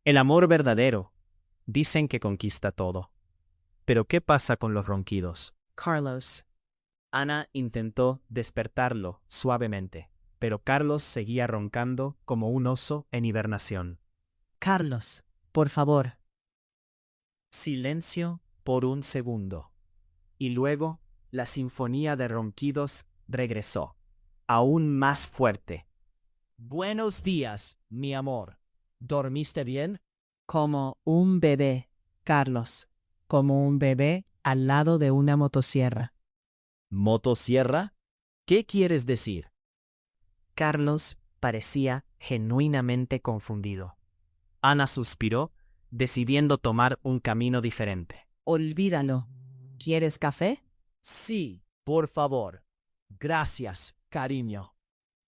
El amor verdadero, dicen que conquista todo. Pero ¿qué pasa con los ronquidos? Carlos. Ana intentó despertarlo suavemente, pero Carlos seguía roncando como un oso en hibernación. Carlos, por favor. Silencio por un segundo. Y luego la sinfonía de ronquidos regresó, aún más fuerte. Buenos días, mi amor. ¿Dormiste bien? Como un bebé, Carlos. Como un bebé al lado de una motosierra. ¿Motosierra? ¿Qué quieres decir? Carlos parecía genuinamente confundido. Ana suspiró, decidiendo tomar un camino diferente. Olvídalo. ¿Quieres café? Sí, por favor. Gracias, cariño.